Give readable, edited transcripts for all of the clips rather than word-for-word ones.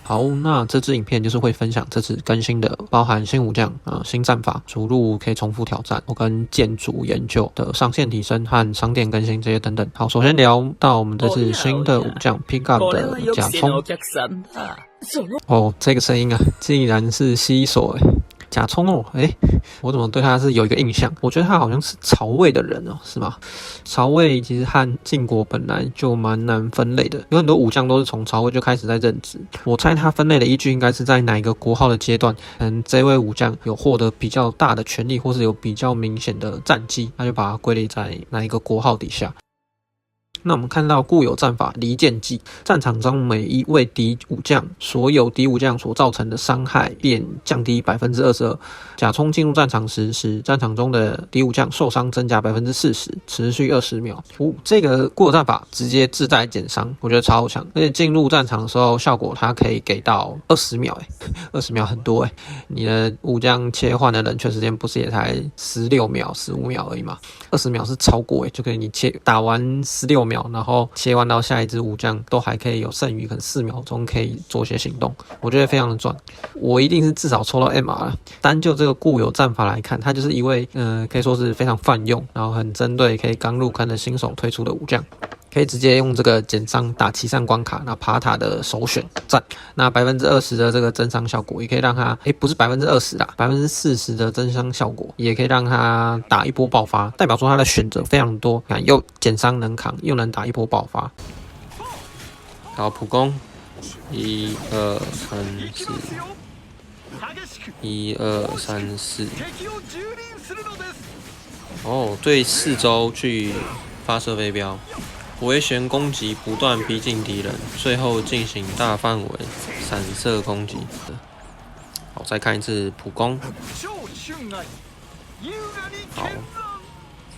好，那这支影片就是会分享这次更新的，包含新武将、新战法、主路可以重复挑战，我跟建筑研究的上限提升和商店更新这些等等。好，首先聊到我们这次新的武将 Pick Up 的甲冲。哦，这个声音啊，竟然是西索甲冲哦，我怎么对他是有一个印象？我觉得他好像是曹魏的人哦，是吗？曹魏其实和晋国本来就蛮难分类的，有很多武将都是从曹魏就开始在任职。我猜他分类的依据应该是在哪一个国号的阶段，这位武将有获得比较大的权力，或是有比较明显的战绩，他就把它归类在哪一个国号底下。那我们看到固有战法离间计，战场中每一位敌武将，所有敌武将所造成的伤害便降低 22%。甲冲进入战场时，使战场中的敌武将受伤增加 40%， 持续20秒。这个固有战法直接自带减伤，我觉得超强。而且进入战场的时候，效果它可以给到20秒，20秒很多你的武将切换的冷却时间不是也才16秒、15秒而已吗？20秒是超过就可以你打完16秒。然后切换到下一支武将都还可以有剩余可能4秒钟可以做些行动，我觉得非常的赚。我一定是至少抽到 MR 了。单就这个固有战法来看，他就是一位可以说是非常泛用，然后很针对可以刚入坑的新手推出的武将。可以直接用这个减伤打7扇关卡，那爬塔的首选赞。那 20% 的这个增伤效果，也可以让他不是 20% 啦， 40% 的增伤效果，也可以让他打一波爆发，代表说他的选择非常多，又减伤能扛，又能打一波爆发。好，普攻，1、2、3、4。1、2、3、4。哦，对四周去发射飞镖。回旋攻击不断逼近敌人，最后进行大范围散射攻击。好，再看一次普攻。好，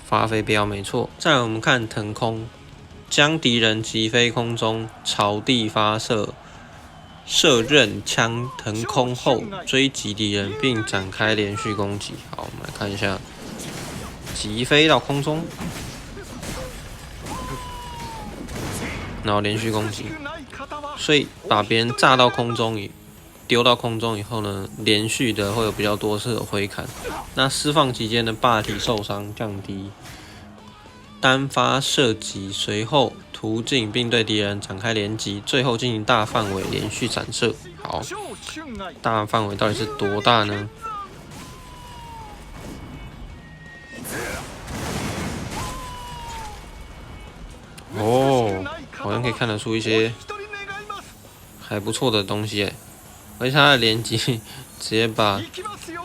发飞镖没错。再来我们看腾空，将敌人击飞空中，朝地发射射刃枪腾空后追击敌人，并展开连续攻击。好，我们来看一下，击飞到空中。然后连续攻击，所以把别人炸到空中丢到空中以后呢，连续的会有比较多次的挥砍。那释放期间的霸体受伤降低，单发射击，随后途径并对敌人展开连击，最后进行大范围连续闪射。好，大范围到底是多大呢？哦，好像可以看得出一些还不错的东西而且它的连击直接把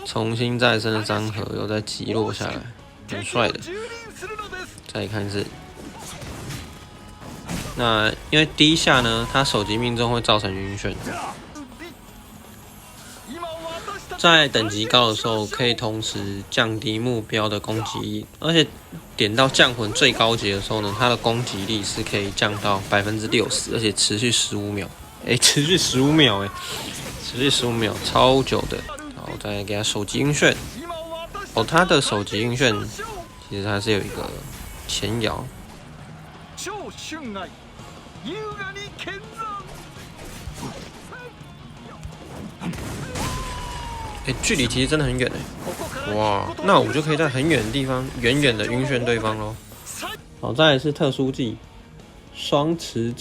重新再生的张合又再击落下来，很帅的。再看一次，那因为第一下呢，它手击命中会造成晕眩，在等级高的时候可以同时降低目标的攻击力，而且点到降魂最高级的时候呢，它的攻击力是可以降到 60%， 而且持续15秒。持续15秒持续15秒，超久的。然后再给他手击晕眩。他的手击晕眩其实它是有一个前摇。距离其实真的很远哇，那我就可以在很远的地方远远的晕眩对方咯。好，再来是特殊技，双持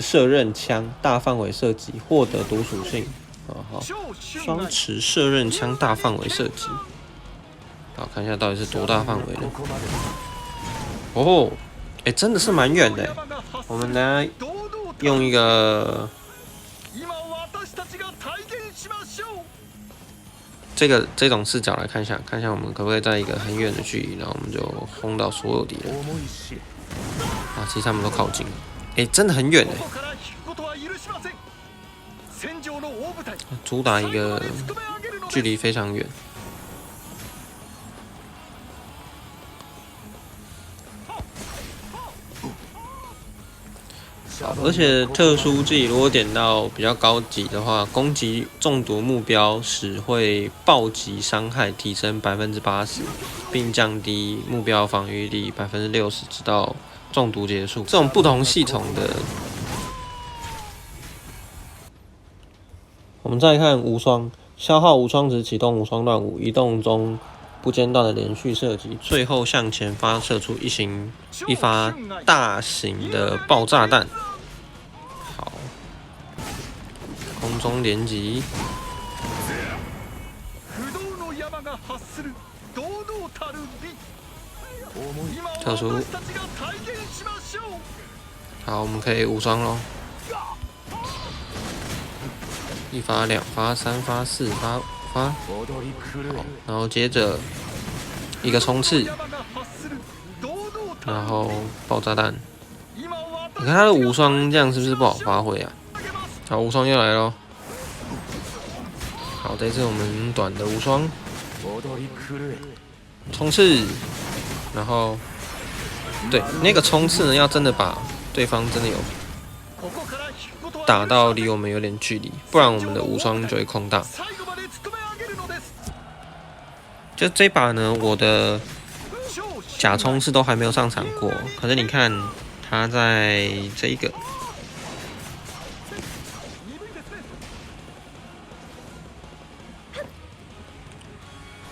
射刃枪大范围射击，获得毒属性。好，双持射刃枪大范围射击。好，看一下到底是多大范围呢？真的是蛮远的。我们来用一个这种视角来看一下我们可不可以在一个很远的距离，然后我们就轰到所有敌人。其实他们都靠近了。真的很远主打一个距离非常远。而且特殊技如果点到比较高级的话，攻击中毒目标时会暴击伤害提升 80%， 并降低目标防御力 60%， 直到中毒结束。这种不同系统的我们再看无双，消耗无双值启动无双乱舞，移动中不间断的连续射击，最后向前发射出一发大型的爆炸弹。好，空中连击。特殊。好，我们可以无双咯。1发、2发、3发、4发、5发。好，然后接着一个冲刺，然后爆炸弹。你看他的无双这样是不是不好发挥啊？好，无双又来咯。好，这次我们短的无双，冲刺，然后对那个冲刺呢，要真的把对方真的有打到离我们有点距离，不然我们的无双就会空大。就这把呢，我的假冲刺都还没有上场过，可是你看他在这一个。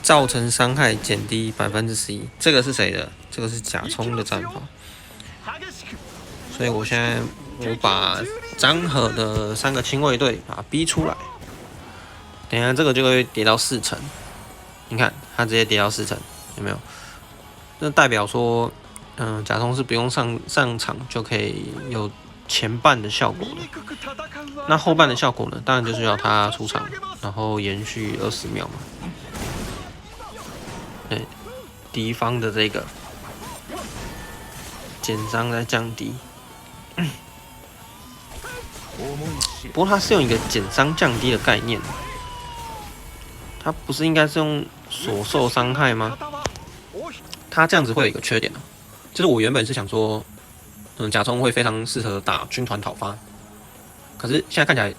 造成伤害减低11%，这个是谁的？这个是假冲的战法。所以我现在把张和的3个亲卫队把它逼出来，等一下这个就会跌到4成。你看，它直接跌到4成，有没有？这代表说，假冲是不用上场就可以有前半的效果了。那后半的效果呢？当然就是要他出场，然后延续20秒嘛。对，敌方的这个减伤在降低，不过它是用一个减伤降低的概念，它不是应该是用所受伤害吗？它这样子会有一个缺点啊，就是我原本是想说，假冲会非常适合打军团讨伐，可是现在看起来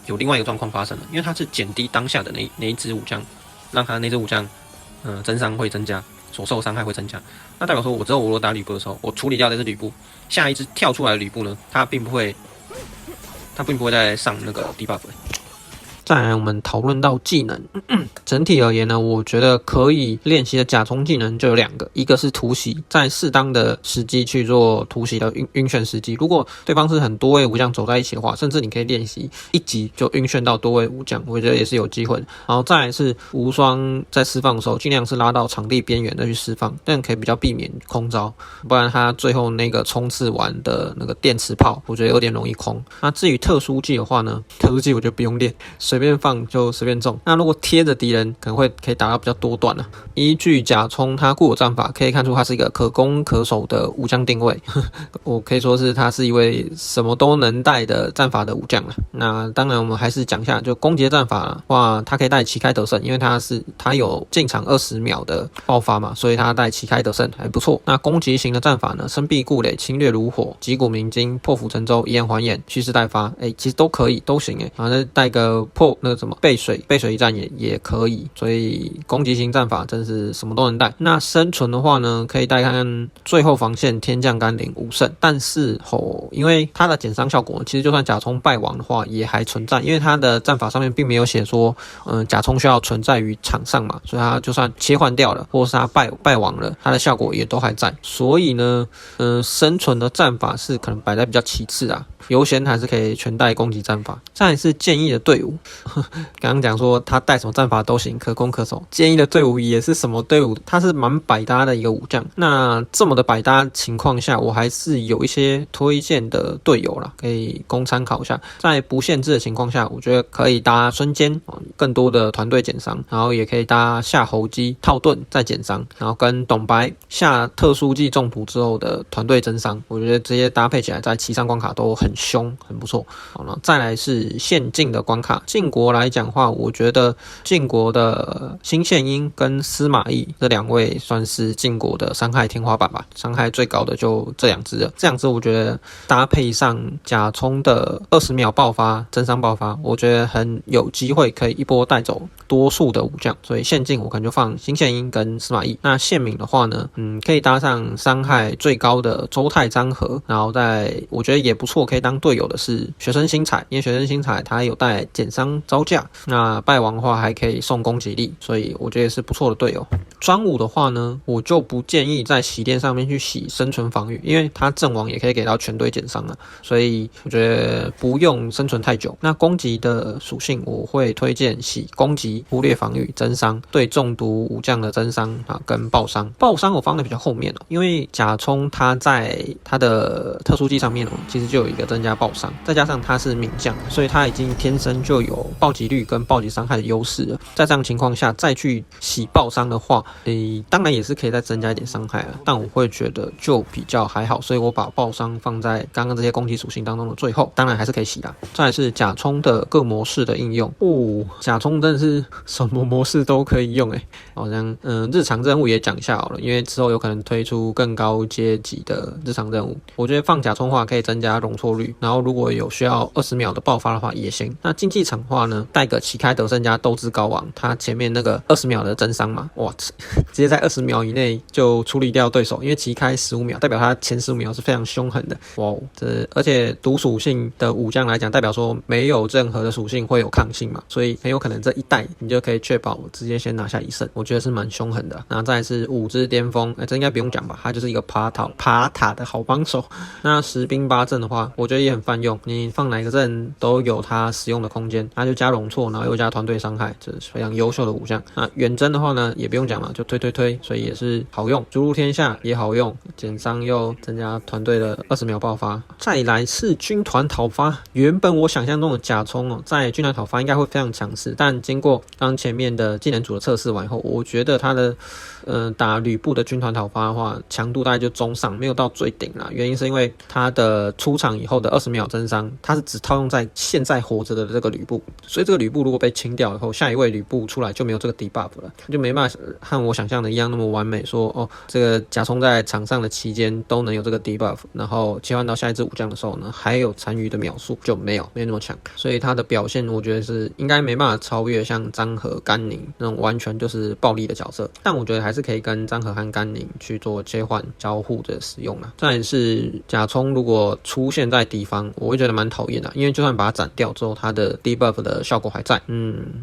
有另外一个状况发生了，因为它是减低当下的那一支武将，让他那支武将。增伤会增加，所受伤害会增加。那代表说，我之后我若打吕布的时候，我处理掉这只吕布，下一只跳出来的吕布呢，他并不会再上那个 debuff。再来，我们讨论到技能。整体而言呢，我觉得可以练习的假冲技能就有2个，一个是突袭，在适当的时机去做突袭的晕眩时机。如果对方是很多位武将走在一起的话，甚至你可以练习1级就晕眩到多位武将，我觉得也是有机会的。然后再来是无双在释放的时候，尽量是拉到场地边缘再去释放，但可以比较避免空招，不然他最后那个冲刺完的那个电磁炮，我觉得有点容易空。那至于特殊技的话呢，特殊技我觉得不用练，随便放就随便中。那如果贴着敌人，可能可以打到比较多段了。依据假冲他固有战法，可以看出他是一个可攻可守的武将定位。我可以说是他是一位什么都能带的战法的武将了。那当然，我们还是讲一下，就攻击战法的话，他可以带旗开得胜，因为他有进场20秒的爆发嘛，所以他带旗开得胜还不错。那攻击型的战法呢，深壁固垒、侵略如火、击鼓鸣金、破釜沉舟、以眼还眼、蓄势待发，其实都可以，都行然后再带个那个什么背水一战也可以，所以攻击型战法真是什么都能带。那生存的话呢，可以带看最后防线天降甘霖5胜，但是因为它的减伤效果，其实就算假冲败亡的话也还存在，因为它的战法上面并没有写说，假冲需要存在于场上嘛，所以它就算切换掉了，或是它败亡了，它的效果也都还在。所以呢，生存的战法是可能摆在比较其次啊，优先还是可以全带攻击战法。再来是建议的队伍，刚刚讲说他带什么战法都行，可攻可守。建议的队伍也是什么队伍，他是蛮百搭的一个武将。那这么的百搭情况下，我还是有一些推荐的队友啦，可以供参考一下。在不限制的情况下，我觉得可以搭孙坚，更多的团队减伤，然后也可以搭夏侯基套盾再减伤，然后跟董白下特殊技中毒之后的团队增伤，我觉得这些搭配起来在骑上关卡都很凶，很不错。好了，再来是县境的关卡。晋国来讲的话，我觉得晋国的辛宪英跟司马懿这2位算是晋国的伤害天花板吧，伤害最高的就这2只了。这2只我觉得搭配上假冲的20秒爆发、增伤爆发，我觉得很有机会可以一波带走多数的武将，所以县境我可能就放辛宪英跟司马懿。那县民的话呢，可以搭上伤害最高的周泰、张合，然后我觉得也不错，可以当队友的是学生星彩，因为学生星彩他有带减伤伤招架。那败亡的话还可以送攻击力，所以我觉得是不错的队友。专武的话呢，我就不建议在洗练上面去洗生存防御，因为它阵亡也可以给到全队减伤啊，所以我觉得不用生存太久。那攻击的属性我会推荐洗攻击、忽略防御、增伤、对中毒武将的增伤啊，跟爆伤。爆伤我放在比较后面哦，因为甲冲它在它的特殊技上面哦，其实就有一个增加爆伤，再加上它是名将，所以它已经天生就有暴击率跟暴击伤害的优势了。在这样情况下再去洗爆伤的话，当然也是可以再增加一点伤害啊，但我会觉得就比较还好，所以我把爆伤放在刚刚这些攻击属性当中的最后，当然还是可以洗啦。再来是甲冲的各模式的应用哦，甲冲真的是什么模式都可以用好像日常任务也讲一下好了，因为之后有可能推出更高阶级的日常任务，我觉得放甲冲的话可以增加容错率，然后如果有需要20秒的爆发的话也行。那竞技场的话呢，带个旗开得胜加斗志高昂，它前面那个20秒的增伤嘛，哇，直接在20秒以内就处理掉对手，因为旗开15秒，代表他前15秒是非常凶狠的，哇，而且毒属性的武将来讲，代表说没有任何的属性会有抗性嘛，所以很有可能这一代你就可以确保直接先拿下1胜，我觉得是蛮凶狠的。然后再来是5之巅峰，这应该不用讲吧，他就是一个爬塔的好帮手。那10兵8阵的话，我觉得也很泛用，你放哪个阵都有它使用的空间，它就加容错，然后又加团队伤害，这是非常优秀的武将。那远征的话呢，也不用讲了，就推，所以也是好用。逐鹿天下也好用，减伤又增加团队的20秒爆发。再来是军团讨伐，原本我想象中的甲冲在军团讨伐应该会非常强势，但经过刚前面的技能组的测试完以后，我觉得他的打吕布的军团讨伐的话，强度大概就中上，没有到最顶啦。原因是因为他的出场以后的20秒增伤，它是只套用在现在活着的这个吕布，所以这个吕布如果被清掉以后，下一位吕布出来就没有这个 debuff 了，就没办法和我想象的一样那么完美，说这个甲冲在场上的期间都能有这个 debuff， 然后切换到下一支武将的时候呢，还有残余的秒数就没那么强，所以他的表现我觉得是应该没办法超越像张合、甘宁那种完全就是暴力的角色，但我觉得还是可以跟张合和甘宁去做切换交互的使用啦。再来是甲冲如果出现在敌方，我会觉得蛮讨厌的，因为就算把它斩掉之后，它的 debuff 的效果还在。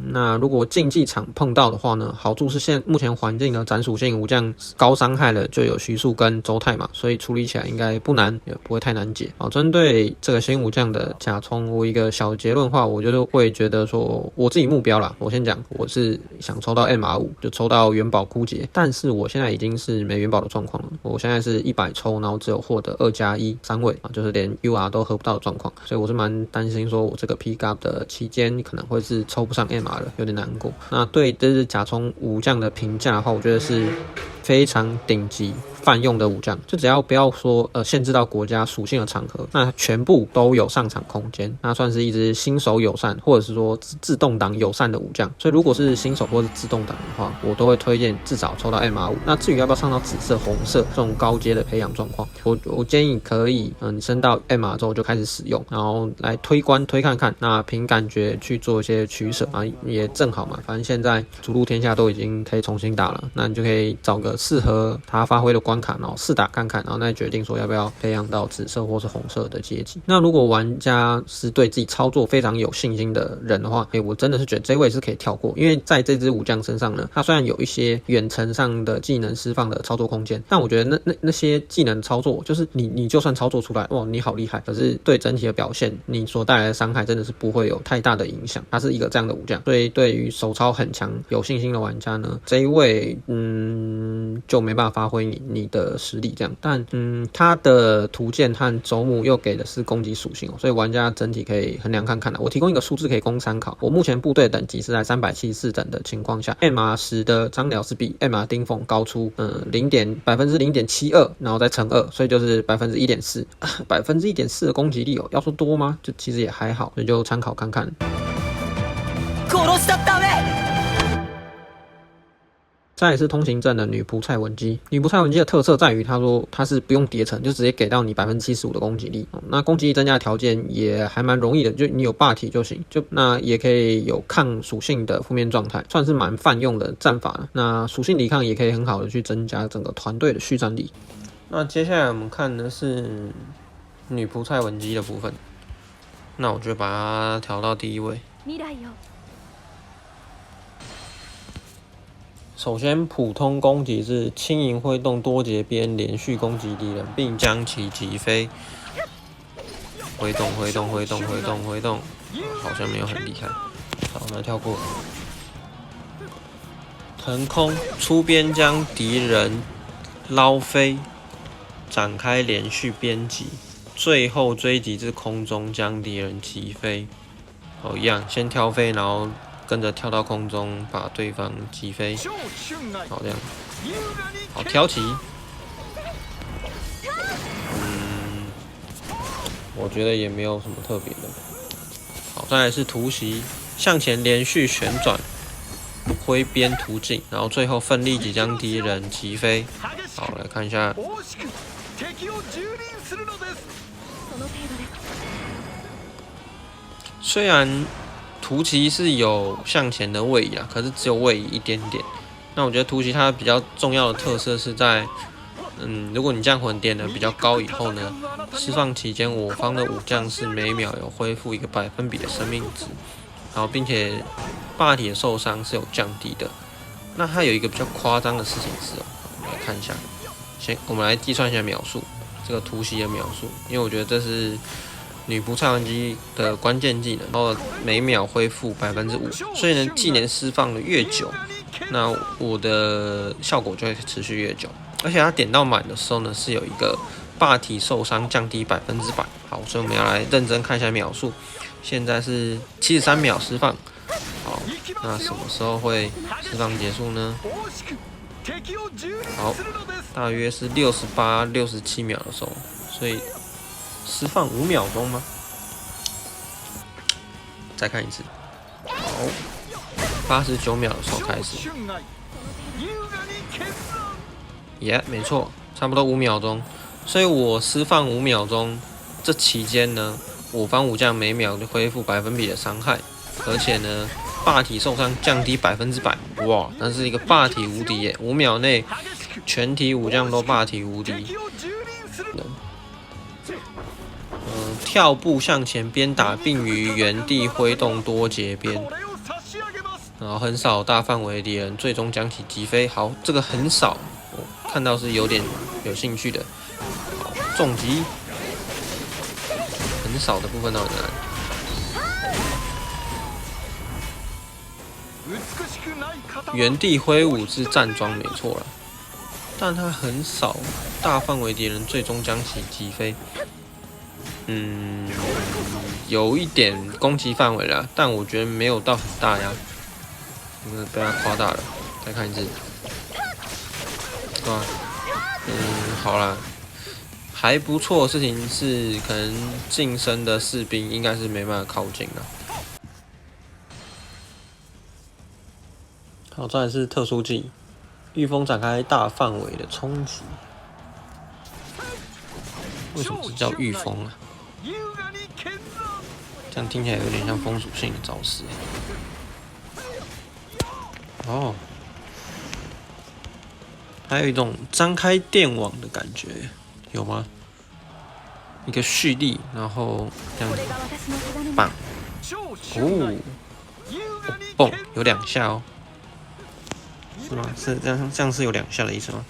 那如果竞技场碰到的话呢，好处是目前环境的斩属性武将高伤害了就有徐庶跟周泰嘛，所以处理起来应该不难，也不会太难解。好，针对这个新武将的甲冲，我一个小结论的话，我就会觉得说，我自己目标啦，我先讲，我是想抽到 MR5， 就抽到元宝枯竭，但是我现在已经是没元宝的状况了，我现在是100抽，然后只有获得2+1 3位就是连 UR 都合不到的状况，所以我是蛮担心说我这个 pick up 的期间可能会是抽不上 MR 的，有点难过。那对这是甲冲武将的评价的话，我觉得是非常顶级泛用的武将，就只要不要说限制到国家属性的场合，那全部都有上场空间，那算是一支新手友善或者是说自动挡友善的武将。所以如果是新手或是自动挡的话，我都会推荐至少抽到 MR5。那至于要不要上到紫色、红色这种高阶的培养状况，我建议可以你升到 MR 之后就开始使用，然后来推看看，那凭感觉去做一些取舍啊，也正好嘛，反正现在逐鹿天下都已经可以重新打了，那你就可以找个适合他发挥的关卡，然后试打看看，然后再决定说要不要培养到紫色或是红色的阶级。那如果玩家是对自己操作非常有信心的人的话，我真的是觉得这位是可以跳过，因为在这支武将身上呢，他虽然有一些远程上的技能释放的操作空间，但我觉得那些技能操作，就是你就算操作出来，哇，你好厉害，可是对整体的表现，你所带来的伤害真的是不会有太大的影响。他是一个这样的武将，所以对于手操很强、有信心的玩家呢，这一位就没办法发挥你的实力这样。但他的图鉴和轴目又给的是攻击属性所以玩家整体可以衡量看看我提供一个数字可以供参考。我目前部队等级是在374等的情况下 ，MR10 的张辽是比 MR 丁奉高出0.72%，然后再乘2，所以就是1.4%。1.4%的攻击力要说多吗？就其实也还好，所以就参考看看。再来是通行证的女仆蔡文姬。女仆蔡文姬的特色在于，她说她是不用叠层，就直接给到你75%的攻击力。那攻击力增加的条件也还蛮容易的，就你有霸体就行。那也可以有抗属性的负面状态，算是蛮泛用的战法。那属性抵抗也可以很好的去增加整个团队的续战力。那接下来我们看的是女仆蔡文姬的部分。那我就把它调到第一位。首先，普通攻击是轻盈挥动多节鞭，连续攻击敌人，并将其击飞。挥动，好像没有很厉害。好，那跳过。腾空出鞭将敌人捞飞，展开连续鞭击，最后追击至空中将敌人击飞。一样，先跳飞，然后跟着跳到空中，把对方击飞。好，这样。好，挑起。我觉得也没有什么特别的。好，再来是突袭，向前连续旋转，挥鞭突进，然后最后奋力即将敌人击飞。好，来看一下。虽然突袭是有向前的位移啊，可是只有位移一点点。那我觉得突袭它比较重要的特色是在，如果你将魂点的比较高以后呢，释放期间我方的武将是每秒有恢复1个百分比的生命值，然后并且霸体的受伤是有降低的。那它有一个比较夸张的事情是我们来看一下，我们来计算一下秒数，这个突袭的秒数，因为我觉得这是女仆蔡文姬的关键技能，然后每秒恢复5%，所以呢，技能释放的越久，那我的效果就会持续越久。而且它点到满的时候呢，是有一个霸体受伤降低100%。好，所以我们要来认真看一下秒数。现在是73秒释放。好，那什么时候会释放结束呢？好，大约是68、67秒的时候，所以释放5秒钟吗？再看一次。好，89秒的时候开始。没错，差不多5秒钟。所以我释放5秒钟，这期间呢，我方武将每秒就恢复1%的伤害，而且呢，霸体受伤降低100%。哇，那是一个霸体无敌耶！5秒内，全体武将都霸体无敌。跳步向前鞭打，并于原地挥动多节鞭，然后横扫大范围敌人，最终将其击飞。好，这个横扫我看到是有点有兴趣的。好，重击，横扫的部分到底在哪里？原地挥舞是站桩没错了，但他横扫大范围敌人，最终将其击飞。有一点攻击范围啦，但我觉得没有到很大呀，真的被他夸大了。再看一次，对吧？好啦，还不错的事情是，可能近身的士兵应该是没办法靠近了。好，再来是特殊技，御风展开大范围的冲击。为什么是叫御风啊？这样听起来有点像风属性的招式。哦，还有一种张开电网的感觉，有吗？一个蓄力，然后这样子，棒，蹦，有2下哦，是吗？是这样是有2下的意思吗？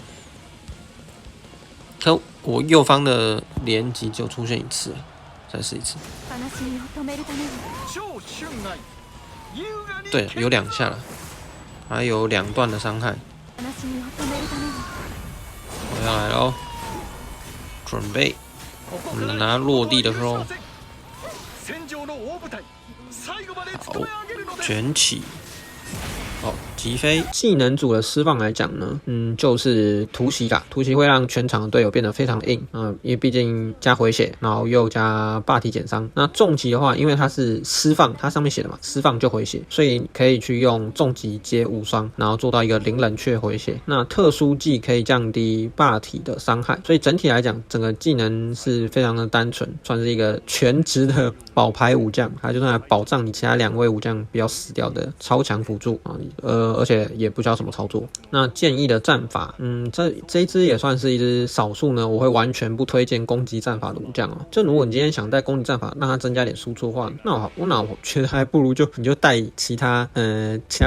可我右方的连击就出现1次了，再试一次。对，有2下了，还有2段的伤害。我要来喽，准备。我们拿落地的时候，好，卷起。好，击飞。技能组的释放来讲呢，就是突袭啦。突袭会让全场的队友变得非常的硬，因为毕竟加回血，然后又加霸体减伤。那重击的话，因为它是释放，它上面写的嘛，释放就回血，所以可以去用重击接无双，然后做到一个零冷却回血。那特殊技可以降低霸体的伤害，所以整体来讲，整个技能是非常的单纯，算是一个全职的保牌武将，它就是来保障你其他2位武将不要死掉的超强辅助啊。而且也不需要什么操作。那建议的战法，这一支也算是一支少数呢，我会完全不推荐攻击战法的武将哦。就如果你今天想带攻击战法，让它增加点输出的话，那我觉得还不如你就带其他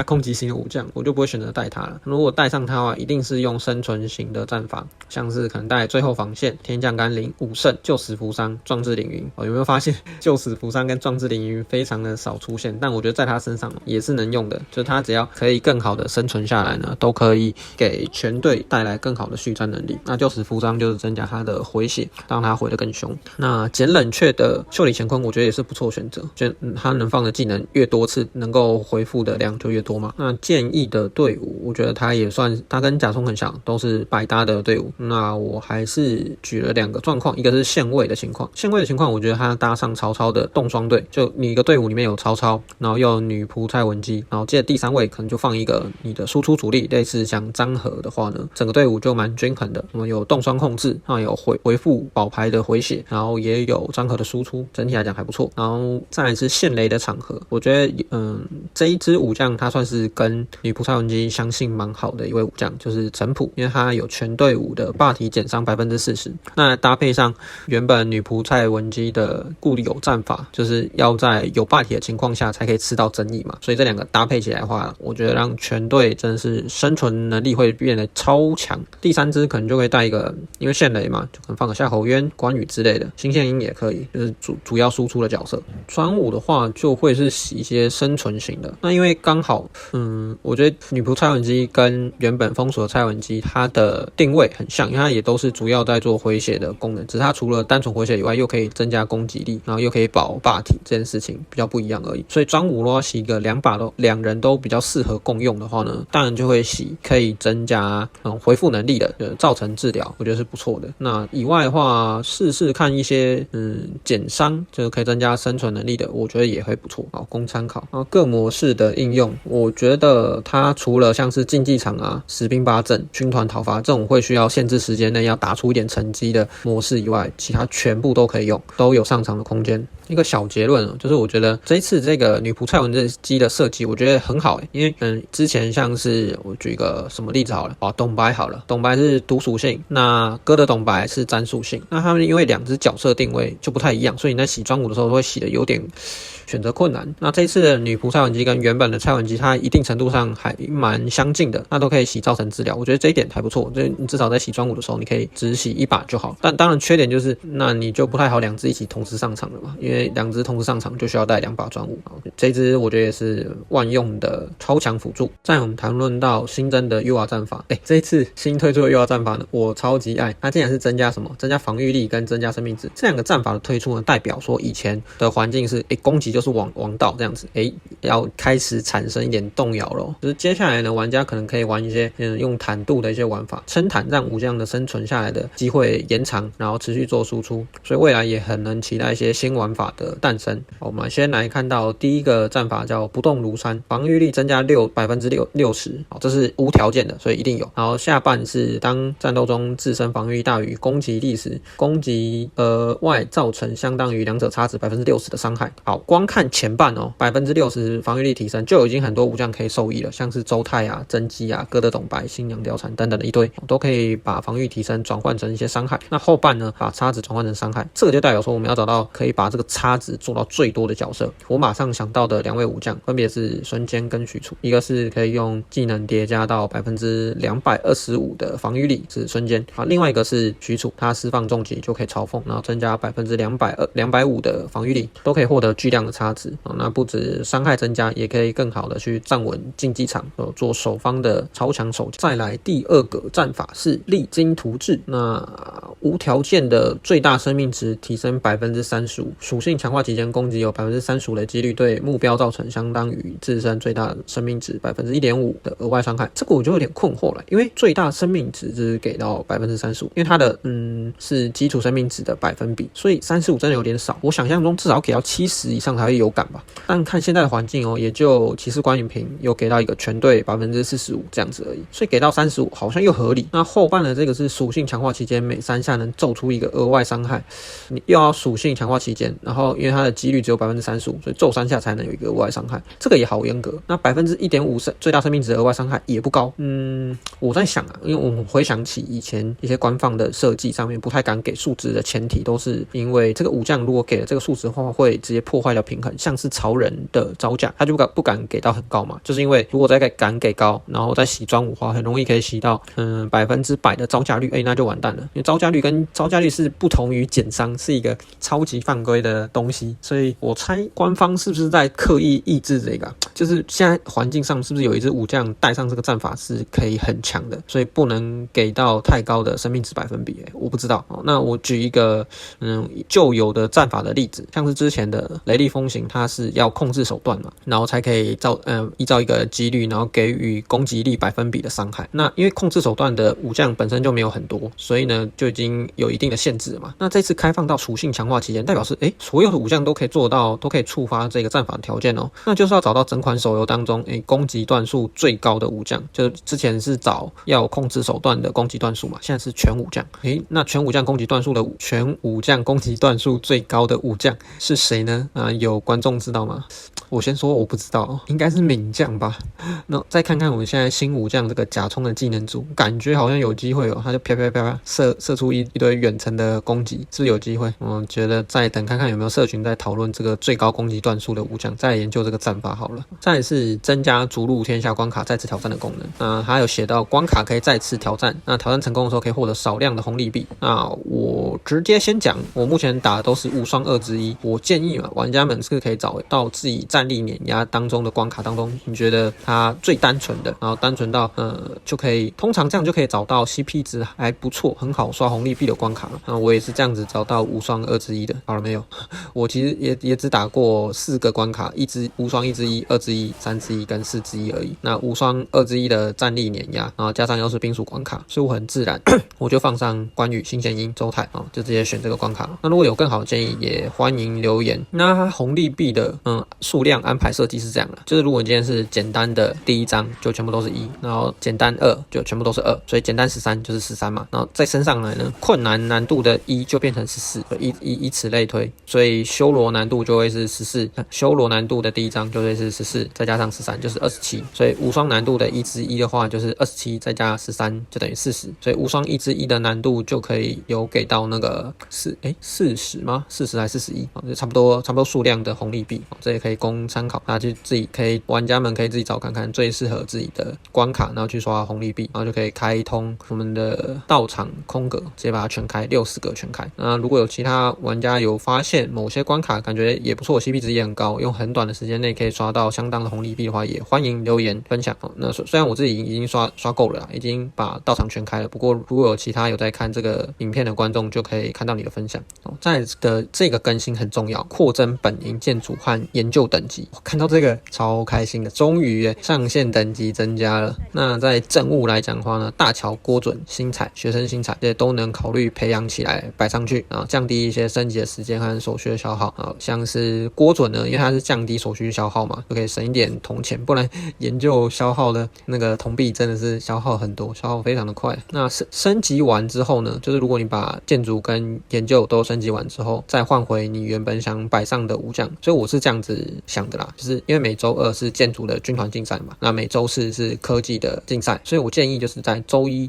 攻击型的武将，我就不会选择带它了。如果带上它的话，一定是用生存型的战法，像是可能带最后防线、天降甘霖、武圣、救死扶伤、壮志凌云。有没有发现救死扶伤跟壮志凌云非常的少出现？但我觉得在他身上也是能用的，就是他只要可以更好的生存下来呢，都可以给全队带来更好的续战能力。那救死扶伤就是增加他的回血，让他回得更凶。那减冷却的袖里乾坤，我觉得也是不错选择，就他能放的技能越多次，能够回复的量就越多嘛。那建议的队伍，我觉得他也算，他跟甲冲很像，都是百搭的队伍。那我还是举了2个状况，一个是限位的情况，我觉得他搭上曹操的冻霜队，就你一个队伍里面有曹操，然后又有女仆蔡文姬，然后接着第3位可能就放一个你的输出主力，类似像张合的话呢，整个队伍就蛮均衡的。我们有冻霜控制，然后有回复宝牌的回血，然后也有张合的输出，整体来讲还不错。然后再来是献雷的场合，我觉得这一支武将他算是跟女仆蔡文姬相性蛮好的一位武将，就是陈普，因为他有全队伍的霸体减伤 40%， 那搭配上原本女仆蔡文姬的固有战法，就是要在有霸体的情况下才可以吃到争议嘛，所以这2个搭配起来的话，我觉得让全队真的是生存能力会变得超强。第3支可能就会带一个，因为献雷嘛，就可能放个夏侯渊、关羽之类的，新献鹰也可以，就是主要输出的角色。专武的话就会是洗一些生存型的，那因为刚好我觉得女仆蔡文姬跟原本封锁的蔡文姬它的定位很像，因为它也都是主要在做回血的功能，只是它除了单纯回血以外，又可以增加攻击力，然后又可以保霸体，这件事情比较不一样而已。所以专武如果洗一个两人都比较适合共用的话呢，当然就会洗可以增加回复能力的造成治疗，我觉得是不错的。那以外的话，试试看一些减伤就是可以增加生存能力的，我觉得也会不错，好供参考。然后各模式的应用，我觉得它除了像是竞技场啊、十兵八阵、军团讨伐这种会需要限制时间内要打出一点成绩的模式以外，其他全部都可以用，都有上场的空间。一个小结论就是我觉得这一次这个女仆蔡文姬的设计我觉得很好因为之前像是我举一个什么例子好了，董白好了，董白是毒属性，那哥的董白是沾属性，那他们因为2只角色定位就不太一样，所以你在洗专武的时候会洗的有点选择困难。那这一次的女仆蔡文姬跟原本的蔡文姬它一定程度上还蛮相近的，那都可以洗造成治疗，我觉得这一点还不错，就是你至少在洗专武的时候你可以只洗1把就好。但当然缺点就是那你就不太好2只一起同时上场了嘛，因为2只同时上场就需要带2把专武，这一支我觉得也是万用的超强辅助。再我们谈论到新增的 UR 战法，这一次新推出的 UR 战法呢，我超级爱，它竟然是增加什么？增加防御力跟增加生命值，这2个战法的推出呢，代表说以前的环境是攻击就是王道这样子，要开始产生一点动摇了，就是接下来呢，玩家可能可以玩一些用坦度的一些玩法，撑坦让武将的生存下来的机会延长，然后持续做输出，所以未来也很能期待一些新玩法的诞生。我们先来看到第一个战法叫不动如山，防御力增加60%，这是无条件的，所以一定有。然后下半是当战斗中自身防御力大于攻击力时，攻击外造成相当于2者差值 60% 的伤害。好，光看前半60%防御力提升就已经很多武将可以受益了，像是周泰啊、甄姬啊、哥的董白、新娘貂蝉等等的一堆，都可以把防御提升转换成一些伤害。那后半呢，把差值转换成伤害，这个就代表说我们要找到可以把这个差值做到最多的角色。我马上想到的2位武将分别是孙坚跟许褚，一个是可以用技能叠加到 225% 的防御力，是孙坚，另外一个是许褚，他释放重击就可以嘲讽，然后增加 250% 的防御力，都可以获得巨量的差值。那不止伤害增加，也可以更好的去站稳竞技场，做守方的超强守将。再来第2个战法是励精图治，那无条件的最大生命值提升 35%， 属性强化期间攻击有 35% 的几率对目标造成相当于自身最大生命值 1.5% 的额外伤害。这个我就有点困惑了，因为最大生命值只是给到 35%， 因为它的是基础生命值的百分比，所以35真的有点少，我想象中至少给到70以上才会有感吧。但看现在的环境也就骑士关羽平有给到一个全队 45% 这样子而已，所以给到35好像又合理。那后半的这个是属性强化期间每3下能揍出一个额外伤害，你又要属性强化期间，然后因为它的几率只有35%，所以咒3下才能有一个额外伤害，这个也好严格。那1.5%最大生命值的额外伤害也不高。我在想啊，因为我们回想起以前一些官方的设计上面不太敢给数值的前提，都是因为这个武将如果给了这个数值的话，会直接破坏掉平衡。像是曹仁的招架，他就不敢给到很高嘛，就是因为如果再敢给高，然后再洗专武的话，很容易可以洗到100%的招架率，那就完蛋了。因为招架率是不同于减伤，是一个超级犯规的东西，所以我猜官方是不是在刻意抑制这个，就是现在环境上是不是有一支武将带上这个战法是可以很强的，所以不能给到太高的生命值百分比，我不知道。那我举一个旧有的战法的例子，像是之前的雷厉风行，它是要控制手段嘛，然后才可以依照一个几率，然后给予攻击力百分比的伤害。那因为控制手段的武将本身就没有很多，所以呢就已经有一定的限制了嘛。那这次开放到属性强化期间，代表是所有的武将都可以做到，都可以触发这个战法的条件哦。那就是要找到整款手游当中攻击段数最高的武将，就之前是找要控制手段的攻击段数嘛，现在是全武将。那全武将攻击段数最高的武将是谁呢？有观众知道吗？我先说我不知道，应该是敏将吧。那再看看我们现在新武将这个甲冲的技能组，感觉好像有机会哦，他就啪啪啪啪射出一堆远程的攻击，是不是有机会？我觉得再等看看有没有社群在讨论这个最高攻击段数的武将，再来研究这个战法好了。再来是增加逐鹿天下关卡再次挑战的功能，还有写到关卡可以再次挑战，那挑战成功的时候可以获得少量的红利币。那我直接先讲，我目前打的都是无双2之一，我建议嘛，玩家们是可以找到自己战力碾压当中的关卡当中，你觉得它最单纯的，然后单纯到就可以，通常这样就可以找到 CP 值还不错，很好刷红利币的关卡。那我也是这样子找到无双2之一的。好了没有？我其实也只打过4个关卡，无双1之一、2之一、3之一跟4之一而已。那无双2之一的战力碾压，然后加上又是冰属关卡，所以我很自然我就放上关羽、新贤英、周泰就直接选这个关卡了。那如果有更好的建议，也欢迎留言。那它红利币的数量安排设计是这样的，就是如果你今天是简单的第一章就全部都是1，然后简单2就全部都是2，所以简单13就是13嘛，然后再升上来呢，困难度的1就变成14，以此类推，所以修罗难度就会是14，修罗难度的第一章就会是14，再加上13就是27，所以无双难度的1之一的话就是27再加13就等于40，所以无双1之一的难度就可以有给到那个40吗？40还是41，就差不多数量的红利币，这也可以供参考，大家就自己玩家们可以自己找看看最适合自己的关卡，然后去刷红利币，然后就可以开通我们的道场空格，直接把它全开60个全开。那如果有其他玩家有发现某些关卡感觉也不错， CP 值也很高，用很短的时间内可以刷到相当的红利币的话，也欢迎留言分享。那虽然我自己已经刷够了啦，已经把道场全开了，不过如果有其他有在看这个影片的观众，就可以看到你的分享。再来的这个更新很重要，扩增本营建筑和研究等级，我看到这个超开心的，终于上线等级增加了。那在政务来讲的话呢，大乔、郭准、新彩、学生新彩这些都能考虑培养起来摆上去，降低一些升级的时间和手续的消耗。像是郭准呢，因为它是降低手续消耗嘛，就可以省一点铜钱，不然研究消耗的那个铜币真的是消耗很多，消耗非常的快。那升级完之后呢，就是如果你把建筑跟研究都升级完之后，再换回你原本想摆上的武将，所以我是这样子想的啦，就是因为每周2是建筑的军团竞赛嘛，那每周4是科技的竞赛，所以我建议就是在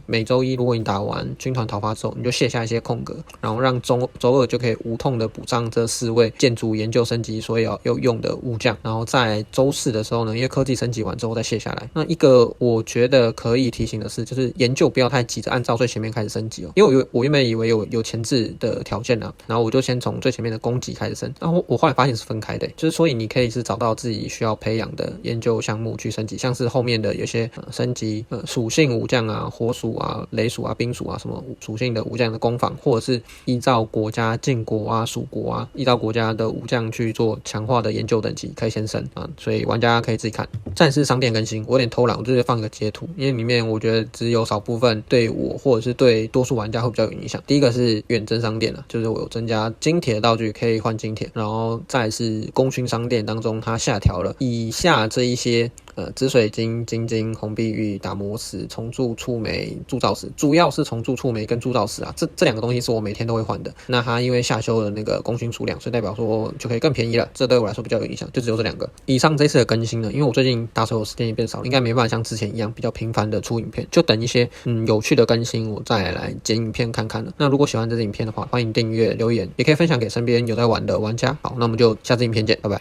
每周一如果你打完军团讨伐之后，你就卸下一些空格，然后让周2就可以无痛的补上这4位建筑研究升级所以要用的武将，然后在周4的时候呢，因为科技升级完之后再卸下来。那一个我觉得可以提醒的是，就是研究不要太急着按照最前面开始升级因为我原本以为有前置的条件啊，然后我就先从最前面的攻击开始升，然后我后来发现是分开的，就是所以你可以是找到自己需要培养的研究项目去升级，像是后面的有些升级属性武将啊，火属啊、雷属啊、冰属啊什么属性的武将的攻防，或者是依照国家晋国啊、蜀国啊，依照国家的武将去做强化的研究等级，可以先升所以玩家可以自己看。战士商店更新，我有点偷懒，我直接放一个截图，因为里面我觉得只有少部分对我或者是对多数玩家会比较有影响。第一个是远征商店就是我有增加金铁的道具可以换金铁，然后再来是功勋商店当中它下调了以下这一些紫水晶、金晶、红碧玉、打磨石、重铸触媒、铸造石，主要是重铸触媒跟铸造石啊，这两个东西是我每天都会换的。那它因为下修了那个功勋数量，所以代表说就可以更便宜了，这对我来说比较有影响，就只有这两个。以上这次的更新呢，因为我最近打手游时间也变少了，应该没办法像之前一样比较频繁的出影片，就等一些有趣的更新我再来剪影片看看了。那如果喜欢这支影片的话，欢迎订阅、留言，也可以分享给身边有在玩的玩家。好，那我们就下支影片见，拜拜。